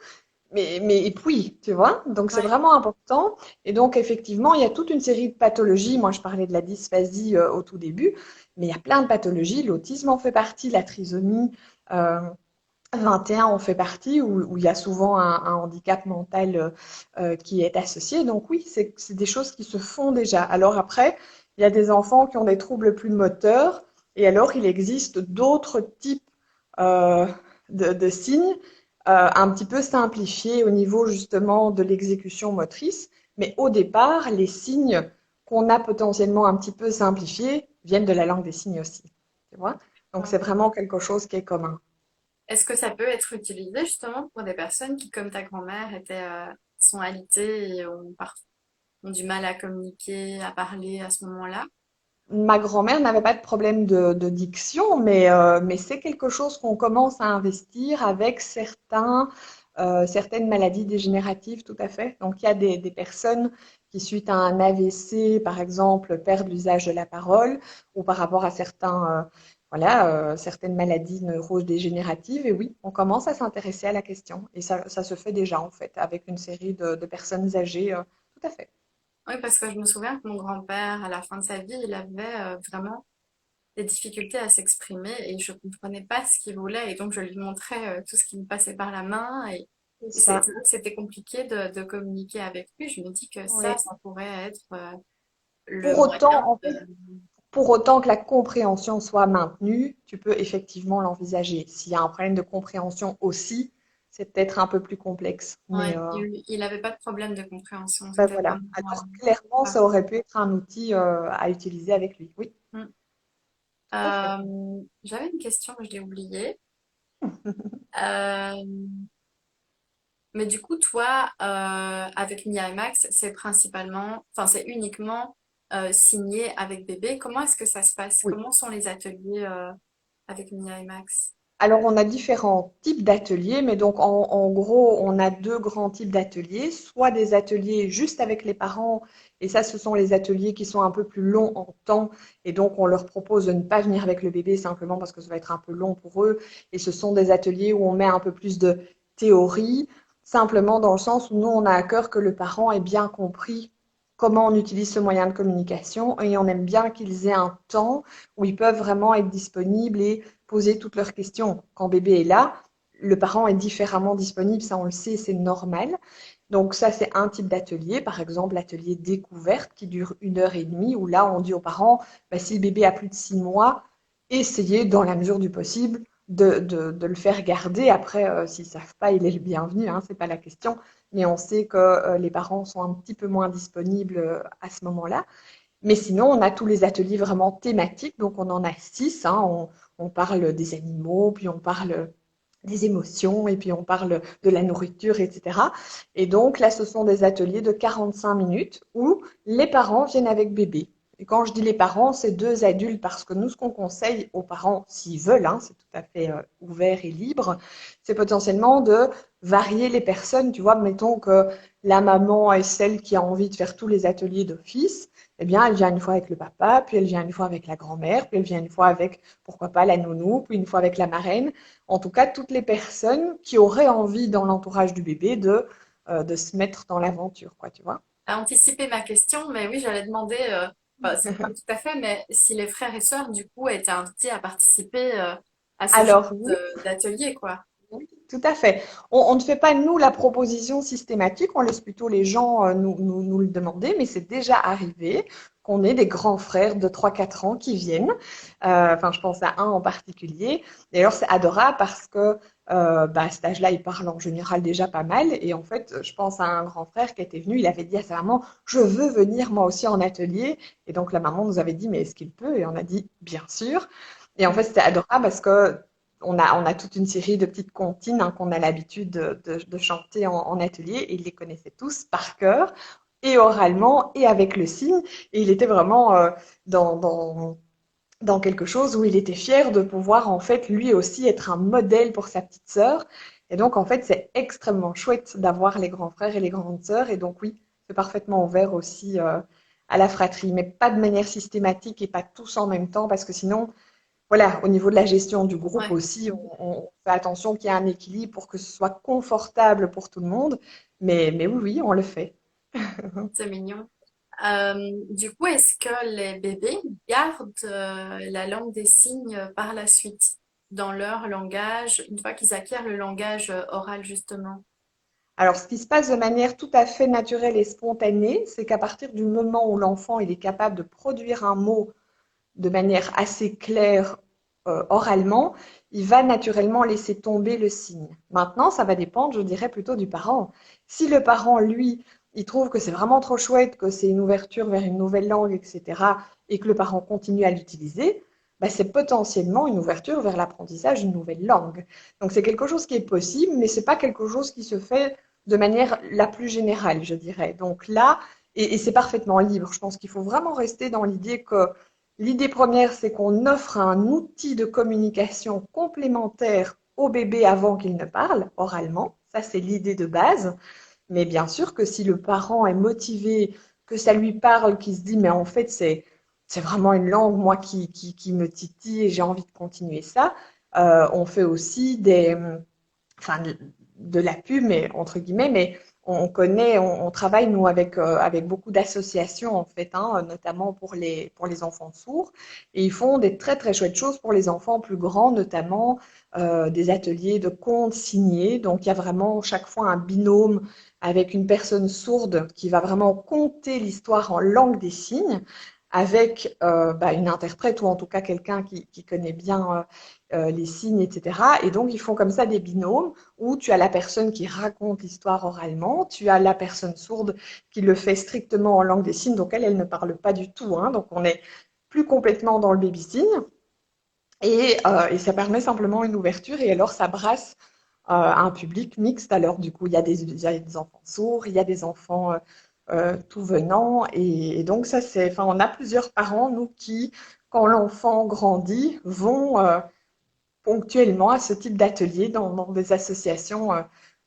mais et puis, tu vois, donc c'est Ouais. vraiment important. Et donc, effectivement, il y a toute une série de pathologies. Moi, je parlais de la dysphasie au tout début, mais il y a plein de pathologies. L'autisme en fait partie, la trisomie euh, 21 en fait partie, où il y a souvent un handicap mental qui est associé. Donc oui, c'est des choses qui se font déjà. Alors après, il y a des enfants qui ont des troubles plus moteurs, et alors il existe d'autres types euh, de signes un petit peu simplifiés au niveau justement de l'exécution motrice. Mais au départ, les signes qu'on a potentiellement un petit peu simplifiés viennent de la langue des signes aussi. Tu vois? Donc c'est vraiment quelque chose qui est commun. Est-ce que ça peut être utilisé justement pour des personnes qui, comme ta grand-mère, sont alitées et ont du mal à communiquer, à parler à ce moment-là? Ma grand-mère n'avait pas de problème de diction, mais c'est quelque chose qu'on commence à investir avec certaines maladies dégénératives, tout à fait. Donc, il y a des personnes qui, suite à un AVC, par exemple, perdent l'usage de la parole, ou par rapport à certaines maladies neurodégénératives. Et oui, on commence à s'intéresser à la question. Et ça se fait déjà, en fait, avec une série de personnes âgées, tout à fait. Oui, parce que je me souviens que mon grand-père, à la fin de sa vie, il avait vraiment des difficultés à s'exprimer et je comprenais pas ce qu'il voulait et donc je lui montrais tout ce qui me passait par la main C'est et ça. c'était compliqué de communiquer avec lui. Je me dis que Oui. ça pourrait être le Pour moyen autant, en fait, pour autant que la compréhension soit maintenue, tu peux effectivement l'envisager. S'il y a un problème de compréhension aussi, c'est peut-être un peu plus complexe. Mais ouais, il avait pas de problème de compréhension. ben C'était voilà. vraiment Alors clairement, parfait. ça aurait pu être un outil à utiliser avec lui. Oui, Mm. tout à fait. J'avais une question que je l'ai oubliée. Euh, mais du coup, toi, avec Mia et Max, c'est principalement, enfin, c'est uniquement signé avec bébé. Comment est-ce que ça se passe? Oui. Comment sont les ateliers avec Mia et Max? Alors, on a différents types d'ateliers, mais donc en gros, on a deux grands types d'ateliers, soit des ateliers juste avec les parents, et ça, ce sont les ateliers qui sont un peu plus longs en temps, et donc on leur propose de ne pas venir avec le bébé simplement parce que ça va être un peu long pour eux, et ce sont des ateliers où on met un peu plus de théorie, simplement dans le sens où nous, on a à cœur que le parent ait bien compris comment on utilise ce moyen de communication, et on aime bien qu'ils aient un temps où ils peuvent vraiment être disponibles et poser toutes leurs questions. Quand bébé est là, le parent est différemment disponible, ça on le sait, c'est normal. Donc ça, c'est un type d'atelier, par exemple l'atelier découverte qui dure 1 heure et demie, où là, on dit aux parents, bah, si le bébé a plus de 6 mois, essayez dans la mesure du possible de le faire garder. Après, s'ils ne savent pas, il est le bienvenu, hein, c'est pas la question. Mais on sait que les parents sont un petit peu moins disponibles à ce moment-là. Mais sinon, on a tous les ateliers vraiment thématiques, donc on en a 6, hein. On parle des animaux, puis on parle des émotions, et puis on parle de la nourriture, etc. Et donc là, ce sont des ateliers de 45 minutes où les parents viennent avec bébé. Et quand je dis les parents, c'est deux adultes parce que nous, ce qu'on conseille aux parents, s'ils veulent, hein, c'est tout à fait ouvert et libre, c'est potentiellement de varier les personnes. Tu vois, mettons que la maman est celle qui a envie de faire tous les ateliers d'office, eh bien, elle vient une fois avec le papa, puis elle vient une fois avec la grand-mère, puis elle vient une fois avec, pourquoi pas, la nounou, puis une fois avec la marraine. En tout cas, toutes les personnes qui auraient envie dans l'entourage du bébé de se mettre dans l'aventure, quoi, tu vois. À anticiper ma question, mais oui, j'allais demander, c'est pas tout à fait, mais si les frères et sœurs, du coup, étaient invités à participer à ce genre Alors, oui, d'atelier, quoi. oui, tout à fait. On ne fait pas, nous, la proposition systématique, on laisse plutôt les gens nous le demander, mais c'est déjà arrivé qu'on ait des grands frères de 3 4 ans qui viennent. Enfin, je pense à un en particulier. D'ailleurs, c'est adorable parce que à cet âge-là, il parle en général déjà pas mal. Et en fait, je pense à un grand frère qui était venu, il avait dit à sa maman, je veux venir moi aussi en atelier. Et donc, la maman nous avait dit, mais est-ce qu'il peut? Et on a dit, bien sûr. Et en fait, c'était adorable parce que on a toute une série de petites comptines, hein, qu'on a l'habitude de chanter en atelier et ils les connaissaient tous par cœur, et oralement et avec le signe. Et il était vraiment dans, dans, dans quelque chose où il était fier de pouvoir en fait lui aussi être un modèle pour sa petite sœur. Et donc en fait, c'est extrêmement chouette d'avoir les grands frères et les grandes sœurs. Et donc oui, c'est parfaitement ouvert aussi à la fratrie, mais pas de manière systématique et pas tous en même temps parce que sinon voilà, au niveau de la gestion du groupe Ouais, aussi, on fait attention qu'il y ait un équilibre pour que ce soit confortable pour tout le monde. Mais oui, oui, on le fait. c'est mignon. Du coup, est-ce que les bébés gardent la langue des signes par la suite dans leur langage, une fois qu'ils acquièrent le langage oral, justement? Alors, ce qui se passe de manière tout à fait naturelle et spontanée, c'est qu'à partir du moment où l'enfant il est capable de produire un mot de manière assez claire oralement, il va naturellement laisser tomber le signe. Maintenant, ça va dépendre, je dirais, plutôt du parent. Si le parent, lui, il trouve que c'est vraiment trop chouette, que c'est une ouverture vers une nouvelle langue, etc., et que le parent continue à l'utiliser, bah, c'est potentiellement une ouverture vers l'apprentissage d'une nouvelle langue. Donc c'est quelque chose qui est possible, mais c'est pas quelque chose qui se fait de manière la plus générale, je dirais. Donc là, et c'est parfaitement libre. Je pense qu'il faut vraiment rester dans l'idée que l'idée première, c'est qu'on offre un outil de communication complémentaire au bébé avant qu'il ne parle oralement. Ça, c'est l'idée de base. Mais bien sûr que si le parent est motivé, que ça lui parle, qu'il se dit, mais en fait, c'est vraiment une langue, moi, qui me titille et j'ai envie de continuer ça, on fait aussi enfin, de la pub, mais entre guillemets, mais on connaît, on travaille nous avec beaucoup d'associations en fait, hein, notamment pour les enfants sourds, et ils font des très très chouettes choses pour les enfants plus grands, notamment des ateliers de contes signés. Donc il y a vraiment chaque fois un binôme avec une personne sourde qui va vraiment conter l'histoire en langue des signes avec une interprète ou en tout cas quelqu'un qui connaît bien les signes, etc. Et donc, ils font comme ça des binômes où tu as la personne qui raconte l'histoire oralement, tu as la personne sourde qui le fait strictement en langue des signes, donc elle ne parle pas du tout, hein, donc on est plus complètement dans le baby-signe, et ça permet simplement une ouverture, et alors ça brasse un public mixte. Alors, du coup, il y a des enfants sourds, il y a des enfants tout venant, et donc ça, enfin, on a plusieurs parents, nous, qui, quand l'enfant grandit, vont ponctuellement à ce type d'atelier dans des associations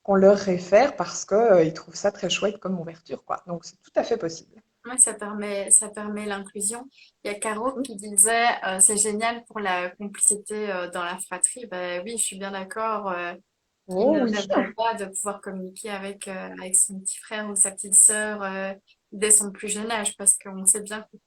qu'on leur réfère parce qu'ils trouvent ça très chouette comme ouverture, quoi. Donc, c'est tout à fait possible. Ouais, ça permet l'inclusion. Il y a Caro qui disait c'est génial pour la complicité dans la fratrie. Ben oui, je suis bien d'accord. Qui Oh ne oui, rêverait pas de pouvoir communiquer avec son petit frère ou sa petite sœur dès son plus jeune âge, parce qu'on sait bien que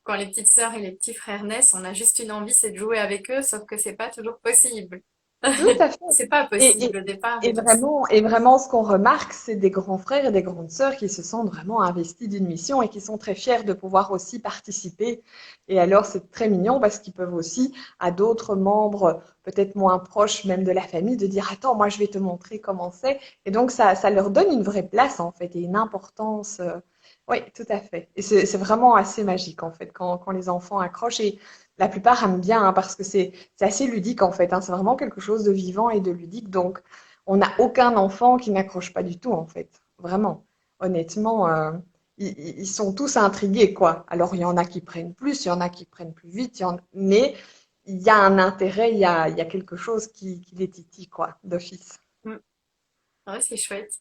quand les petites sœurs et les petits frères naissent, on a juste une envie, c'est de jouer avec eux, sauf que c'est pas toujours possible. tout à fait. C'est pas Et, possible et, au départ de et toute façon. vraiment, ce qu'on remarque, c'est des grands frères et des grandes sœurs qui se sentent vraiment investis d'une mission et qui sont très fiers de pouvoir aussi participer. Et alors, c'est très mignon parce qu'ils peuvent aussi, à d'autres membres, peut-être moins proches même de la famille, de dire, attends, moi, je vais te montrer comment c'est. Et donc, ça leur donne une vraie place, en fait, et une importance Oui, tout à fait. Et c'est vraiment assez magique en fait quand les enfants accrochent et la plupart aiment bien hein, parce que c'est assez ludique en fait. Hein. C'est vraiment quelque chose de vivant et de ludique. Donc on n'a aucun enfant qui n'accroche pas du tout en fait. Vraiment. Honnêtement, ils sont tous intrigués quoi. Alors il y en a qui prennent plus, il y en a qui prennent plus vite, mais il y a un intérêt, il y a quelque chose qui les titille quoi, d'office. Mm. Ouais, c'est chouette.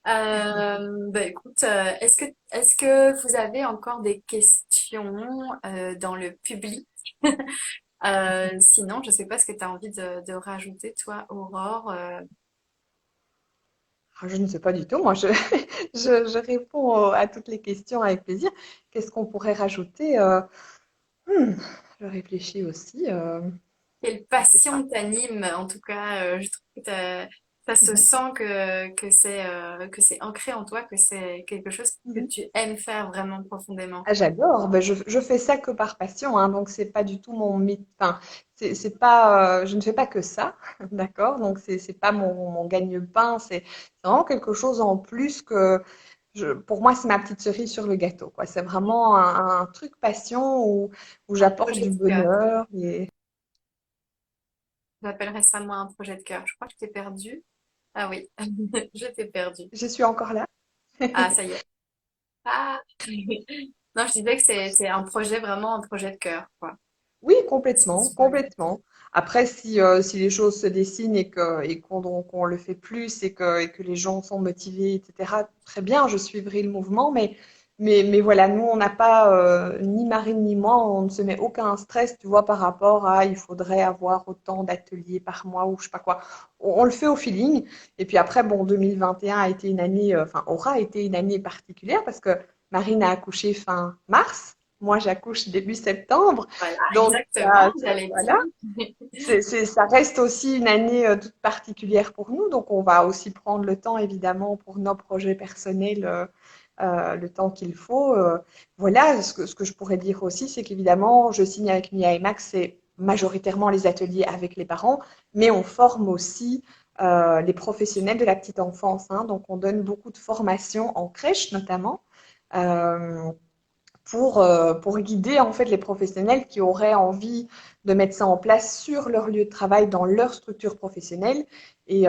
Bah écoute, est-ce que vous avez encore des questions dans le public? Sinon, je sais pas ce que tu as envie de rajouter, toi, Aurore. Ah, je ne sais pas du tout. Moi, je réponds à toutes les questions avec plaisir. Qu'est-ce qu'on pourrait rajouter Hmm, je réfléchis aussi. Quelle Je sais pas. passion t'anime? En tout cas, je trouve que ça se Mhm, sent que c'est ancré en toi, que c'est quelque chose que mhm. tu aimes faire vraiment profondément. Ah, j'adore. Ben, je fais ça que par passion, hein, donc c'est pas du tout mon mythe. Enfin, c'est pas. Je ne fais pas que ça, d'accord. Donc c'est pas mon gagne-pain. C'est vraiment quelque chose en plus que pour moi c'est ma petite cerise sur le gâteau, quoi. C'est vraiment un truc passion où Un j'apporte projet du de cœur. bonheur et J'appellerais ça moi un projet de cœur. Je crois que je t'ai perdu. Ah oui, je t'ai perdu. je suis encore là. Ah, ça y est. Ah! Non, je disais que c'est un projet, vraiment un projet de cœur, quoi. Oui, C'est complètement, super bien. complètement. Après, si les choses se dessinent et qu'on le fait plus et que les gens sont motivés, etc., très bien, je suivrai le mouvement. Mais voilà, nous, on n'a pas, ni Marine ni moi, on ne se met aucun stress, tu vois, par rapport à il faudrait avoir autant d'ateliers par mois ou je sais pas quoi. On le fait au feeling. Et puis après, bon, 2021 a été une année, enfin, aura été une année particulière parce que Marine a accouché fin mars. Moi, j'accouche début septembre. Voilà, Donc, exactement, j'allais voilà, dire. ça reste aussi une année toute particulière pour nous. Donc, on va aussi prendre le temps, évidemment, pour nos projets personnels, le temps qu'il faut. Voilà, ce que je pourrais dire aussi, c'est qu'évidemment, je signe avec Mia et Max, c'est majoritairement les ateliers avec les parents, mais on forme aussi les professionnels de la petite enfance. Hein. Donc, on donne beaucoup de formations en crèche, notamment. Euh, pour guider en fait les professionnels qui auraient envie de mettre ça en place sur leur lieu de travail, dans leur structure professionnelle. Et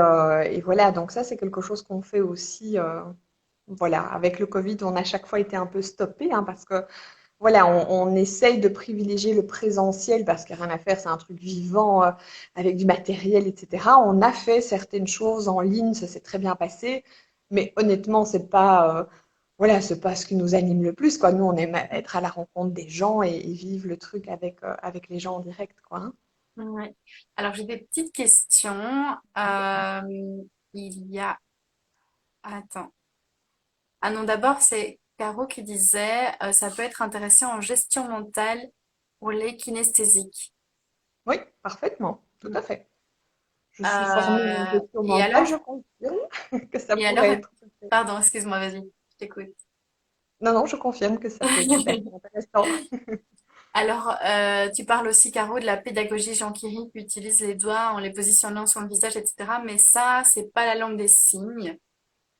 voilà, donc ça c'est quelque chose qu'on fait aussi. Voilà, avec le Covid, on a à chaque fois été un peu stoppé hein, parce que voilà, on essaye de privilégier le présentiel parce qu'il n'y a rien à faire, c'est un truc vivant avec du matériel, etc. On a fait certaines choses en ligne, ça s'est très bien passé, mais honnêtement, voilà, c'est pas ce qui nous anime le plus, quoi. Nous, on aime être à la rencontre des gens et vivre le truc avec les gens en direct, quoi. Hein. Ouais. Alors, j'ai des petites questions. Il y a... Attends. Ah non, d'abord, c'est Caro qui disait, ça peut être intéressant en gestion mentale pour les kinesthésiques. Oui, parfément, tout Mm. à fait. Je suis formée en gestion Et mentale, alors, je confirme que ça et alors, pourrait être tout à fait. pardon, excuse-moi, vas-y, je t'écoute. Non, non, je confirme que ça peut être tout à fait intéressant. Alors, tu parles aussi, Caro, de la pédagogie Jean Kiri qui utilise les doigts en les positionnant sur le visage, etc. Mais ça, c'est pas la langue des signes.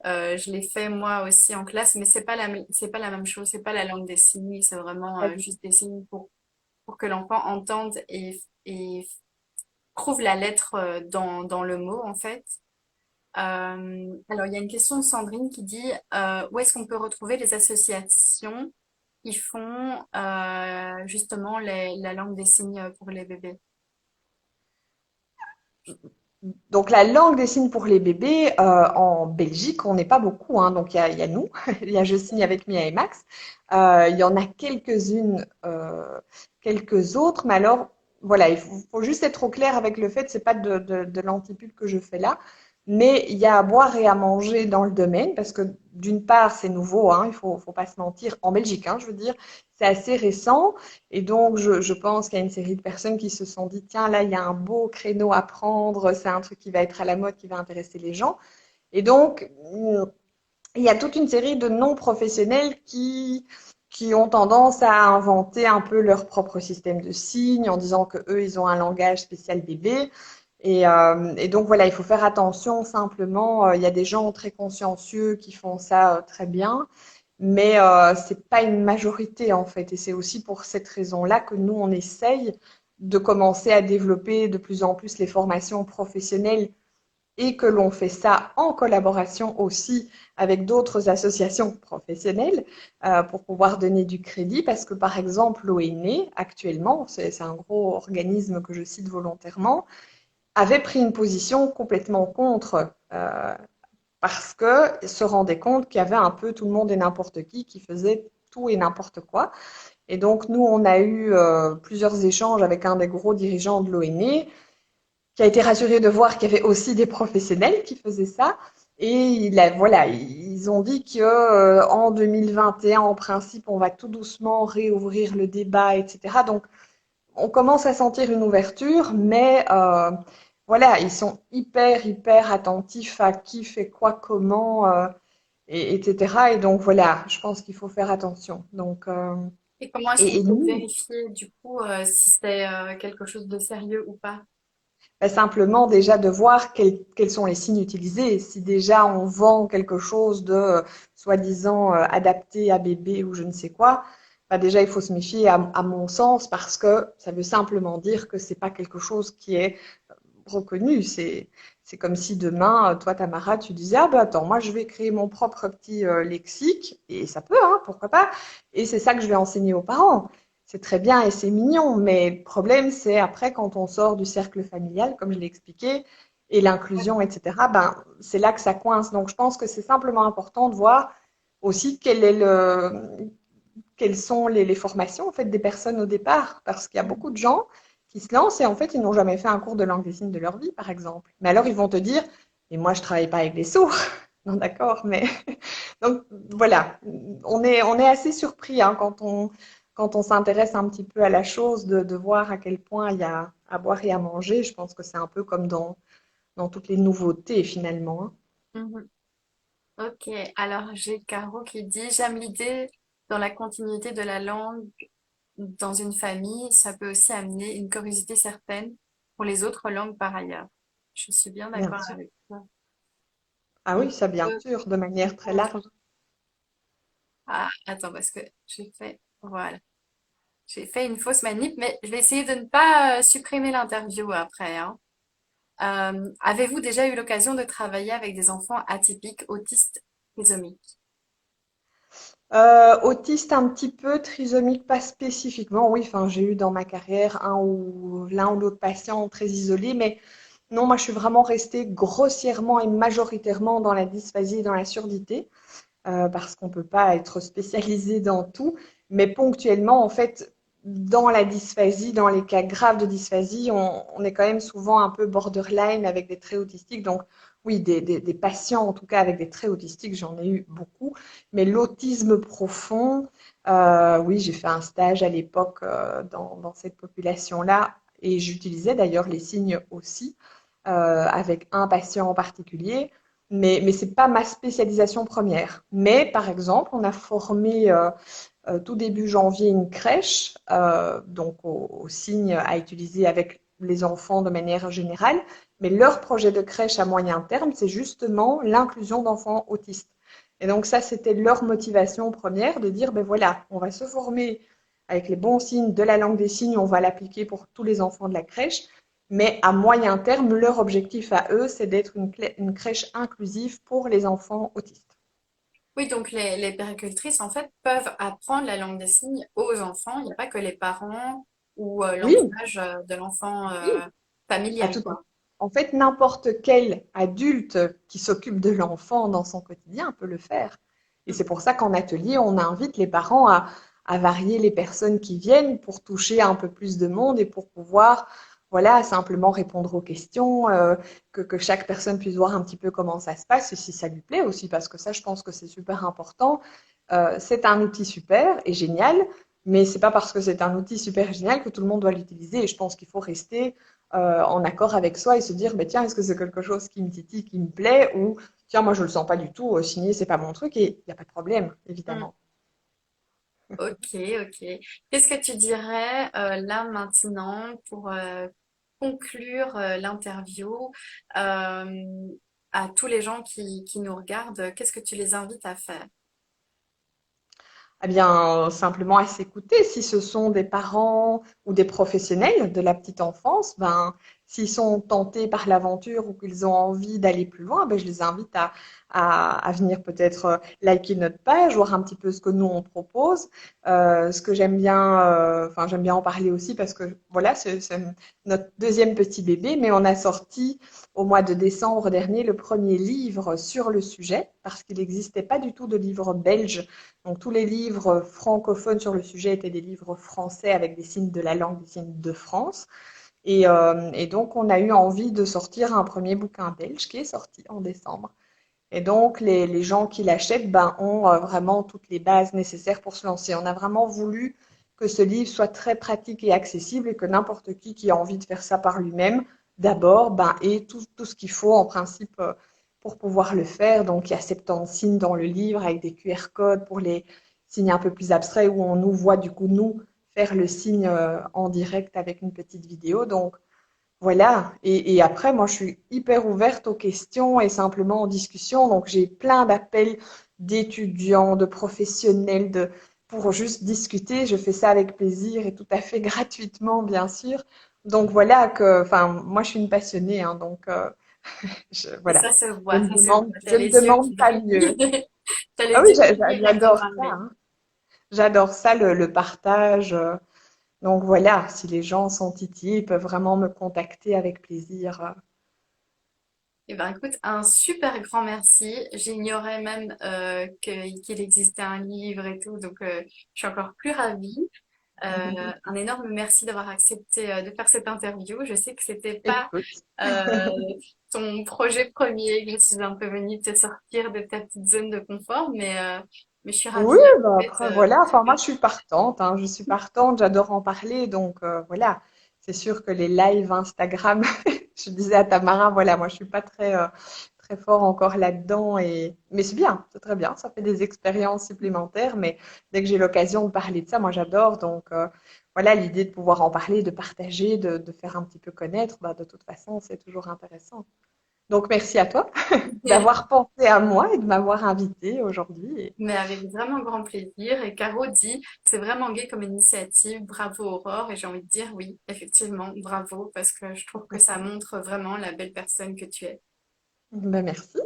Je l'ai fait moi aussi en classe, mais c'est pas la même chose. C'est pas la langue des signes. C'est vraiment Pas du tout. juste des signes pour que l'enfant entende et trouve la lettre dans le mot, en fait. Alors, il y a une question de Sandrine qui dit où est-ce qu'on peut retrouver les associations qui font justement la langue des signes pour les bébés? Donc la langue des signes pour les bébés, en Belgique, on n'est pas beaucoup, hein. Donc il y a nous, il y a Je signe avec Mia et Max. Il y en a quelques-unes, quelques autres, mais alors voilà, il faut juste être au clair avec le fait, c'est pas de l'antipub que je fais là, mais il y a à boire et à manger dans le domaine parce que d'une part c'est nouveau, hein, il faut pas se mentir, en Belgique, hein, je veux dire, c'est assez récent. Et donc, je pense qu'il y a une série de personnes qui se sont dit, tiens, là, il y a un beau créneau à prendre, c'est un truc qui va être à la mode, qui va intéresser les gens. Et donc, il y a toute une série de non-professionnels qui ont tendance à inventer un peu leur propre système de signes en disant que eux, ils ont un langage spécial bébé. Et donc, voilà, il faut faire attention simplement. Il y a des gens très consciencieux qui font ça très bien. mais c'est pas une majorité en fait. Et c'est aussi pour cette raison-là que nous, on essaye de commencer à développer de plus en plus les formations professionnelles et que l'on fait ça en collaboration aussi avec d'autres associations professionnelles pour pouvoir donner du crédit parce que par exemple l'ONE actuellement, c'est un gros organisme que je cite volontairement, avait pris une position complètement contre parce que se rendait compte qu'il y avait un peu tout le monde et n'importe qui faisait tout et n'importe quoi. Et donc nous, on a eu plusieurs échanges avec un des gros dirigeants de l'ONE qui a été rassuré de voir qu'il y avait aussi des professionnels qui faisaient ça. Et voilà, ils ont dit que en 2021, en principe, on va tout doucement réouvrir le débat, etc. Donc, on commence à sentir une ouverture, mais voilà, ils sont hyper attentifs à qui fait quoi, comment, etc. Et donc, voilà, je pense qu'il faut faire attention. Donc, Et comment est-ce qu'on et peut nous, vérifier du coup si c'est quelque chose de sérieux ou pas? bah, simplement déjà de voir quels sont les signes utilisés. Si déjà on vend quelque chose de soi-disant adapté à bébé ou je ne sais quoi, bah déjà il faut se méfier à mon sens parce que ça veut simplement dire que c'est pas quelque chose qui est reconnu. C'est comme si demain, toi Tamara, tu disais ah bah attends, moi je vais créer mon propre petit lexique et ça peut, hein, pourquoi pas. Et c'est ça que je vais enseigner aux parents. C'est très bien et c'est mignon, mais le problème, c'est après, quand on sort du cercle familial, comme je l'ai expliqué, et l'inclusion, etc., ben, c'est là que ça coince. Donc, je pense que c'est simplement important de voir aussi quelles sont les formations en fait, des personnes au départ. Parce qu'il y a beaucoup de gens qui se lancent et en fait, ils n'ont jamais fait un cours de langue des signes de leur vie, par exemple. Mais alors, ils vont te dire, mais moi, je travaille pas avec des sourds. Non, d'accord, mais donc voilà, on est assez surpris hein, quand on s'intéresse un petit peu à la chose, de voir à quel point il y a à boire et à manger. Je pense que c'est un peu comme dans toutes les nouveautés finalement, hein. Mhm. Ok, alors j'ai Caro qui dit, j'aime l'idée dans la continuité de la langue dans une famille, ça peut aussi amener une curiosité certaine pour les autres langues par ailleurs. Je suis bien Bien d'accord sûr. avec toi. Ah On oui, ça bien peut... sûr, de manière très large. Ah, attends, parce que j'ai fait... Voilà. J'ai fait une fausse manip, mais je vais essayer de ne pas supprimer l'interview après, hein. Avez-vous déjà eu l'occasion de travailler avec des enfants atypiques, autistes, trisomiques? Autiste un petit peu, trisomique pas spécifiquement. Oui, enfin j'ai eu dans ma carrière l'un ou l'autre patient très isolé, mais non, moi je suis vraiment restée grossièrement et majoritairement dans la dysphasie et dans la surdité. Parce qu'on ne peut pas être spécialisé dans tout, mais ponctuellement, en fait, dans la dysphasie, dans les cas graves de dysphasie, on est quand même souvent un peu borderline avec des traits autistiques. Donc, oui, des patients, en tout cas avec des traits autistiques, j'en ai eu beaucoup. Mais l'autisme profond, oui, j'ai fait un stage à l'époque dans cette population-là et j'utilisais d'ailleurs les signes aussi avec un patient en particulier mais ce n'est pas ma spécialisation première. Mais par exemple, on a formé tout début janvier une crèche, donc aux signes à utiliser avec les enfants de manière générale. Mais leur projet de crèche à moyen terme, c'est justement l'inclusion d'enfants autistes. Et donc ça, c'était leur motivation première de dire, ben voilà, on va se former avec les bons signes de la langue des signes, on va l'appliquer pour tous les enfants de la crèche. Mais à moyen terme, leur objectif à eux, c'est d'être une crèche inclusive pour les enfants autistes. Oui, donc les puéricultrices, en fait, peuvent apprendre la langue des signes aux enfants. Il n'y a pas que les parents ou Oui, l'entourage de l'enfant oui, à familial, tout. quoi. En fait, n'importe quel adulte qui s'occupe de l'enfant dans son quotidien peut le faire. Et c'est pour ça qu'en atelier, on invite les parents à varier les personnes qui viennent pour toucher un peu plus de monde et pour pouvoir, voilà, simplement répondre aux questions, que chaque personne puisse voir un petit peu comment ça se passe et si ça lui plaît aussi, parce que ça, je pense que c'est super important. C'est un outil super et génial, mais c'est pas parce que c'est un outil super et génial que tout le monde doit l'utiliser. Et je pense qu'il faut rester en accord avec soi et se dire, bah, tiens, est-ce que c'est quelque chose qui me titille, qui me plaît, ou tiens, moi je le sens pas du tout, signer, c'est pas mon truc, et il n'y a pas de problème, Hmm. évidemment. Ok, ok. Qu'est-ce que tu dirais là maintenant pour conclure l'interview à tous les gens qui nous regardent? Qu'est-ce que tu les invites à faire? Eh bien, simplement à s'écouter. Si ce sont des parents ou des professionnels de la petite enfance, ben, s'ils sont tentés par l'aventure ou qu'ils ont envie d'aller plus loin, ben, je les invite à venir peut-être liker notre page, voir un petit peu ce que nous on propose. Ce que j'aime bien, enfin, j'aime bien en parler aussi parce que voilà, c'est notre deuxième petit bébé, mais on a sorti au mois de décembre dernier le premier livre sur le sujet parce qu'il n'existait pas du tout de livre belge, donc tous les livres francophones sur le sujet étaient des livres français avec des signes de la langue, des signes de France. Et donc on a eu envie de sortir un premier bouquin belge qui est sorti en décembre. Et donc les gens qui l'achètent ben, ont vraiment toutes les bases nécessaires pour se lancer. On a vraiment voulu que ce livre soit très pratique et accessible et que n'importe qui a envie de faire ça par lui-même, d'abord, ben, ait tout ce qu'il faut en principe pour pouvoir le faire. Donc, il y a 70 signes dans le livre avec des QR codes pour les signes un peu plus abstraits où on nous voit du coup nous faire le signe en direct avec une petite vidéo. Donc, voilà. Et après, moi, je suis hyper ouverte aux questions et simplement aux discussions. Donc, j'ai plein d'appels d'étudiants, de professionnels, pour juste discuter. Je fais ça avec plaisir et tout à fait gratuitement, bien sûr. Donc, voilà que, enfin, moi, je suis une passionnée, hein, donc, Et voilà. ça se voit. T'as Je ne les yeux demande qui pas brillent. mieux. T'as les Ah oui, yeux qui brillent à te j'adore ça, parler. hein. J'adore ça, le partage. Donc, voilà, si les gens sont titillés, ils peuvent vraiment me contacter avec plaisir. Eh ben, écoute, un super grand merci. J'ignorais même qu'il existait un livre et tout, donc je suis encore plus ravie. Un énorme merci d'avoir accepté de faire cette interview. Je sais que c'était pas Écoute. euh, ton projet premier, que je suis un peu venue te sortir de ta petite zone de confort, mais je suis Oui, ravie. bah En fait, après voilà, enfin moi je suis partante, hein, je suis partante, j'adore en parler, donc voilà, c'est sûr que les lives Instagram, je disais à Tamara, voilà, moi je suis pas très fort encore là-dedans et mais c'est bien, c'est très bien, ça fait des expériences supplémentaires, mais dès que j'ai l'occasion de parler de ça, moi j'adore, donc voilà, l'idée de pouvoir en parler, de partager, de faire un petit peu connaître, bah, de toute façon c'est toujours intéressant. Donc merci à toi d'avoir pensé à moi et de m'avoir invitée aujourd'hui. mais avec vraiment grand plaisir. Et Caro dit, c'est vraiment gai comme initiative, bravo Aurore. Et j'ai envie de dire oui, effectivement, bravo, parce que je trouve que ça montre vraiment la belle personne que tu es. Ben merci,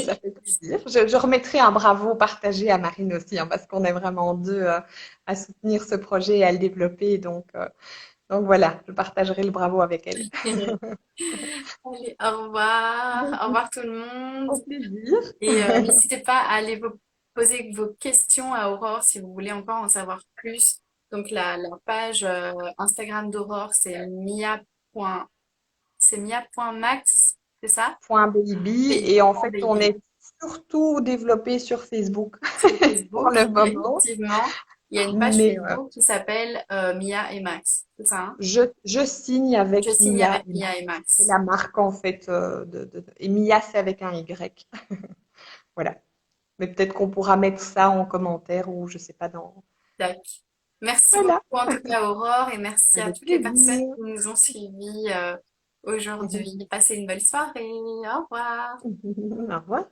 ça fait plaisir. Je remettrai un bravo partagé à Marine aussi, hein, parce qu'on est vraiment deux à soutenir ce projet et à le développer. Donc voilà, je partagerai le bravo avec elle. Allez, au revoir tout le monde. Au plaisir. Et n'hésitez pas à aller vous poser vos questions à Aurore si vous voulez encore en savoir plus. Donc la page Instagram d'Aurore, c'est mia.max, c'est ça? Point baby. Et en fait, on Baby. est surtout développé sur Facebook Sur pour Facebook, le moment. effectivement. Il y a une page Mais Facebook qui s'appelle Mia et Max, c'est ça, hein? je signe Je avec signe Mia. avec Mia et C'est Max. la marque en fait et Mia, c'est avec un Y. Voilà. Mais peut-être qu'on pourra mettre ça en commentaire ou je sais pas dans. Tac. Merci Voilà. beaucoup en tout cas Aurore et merci à Avec toutes les personnes plaisir. qui nous ont suivis aujourd'hui. Passez une belle soirée. Au revoir. Au revoir.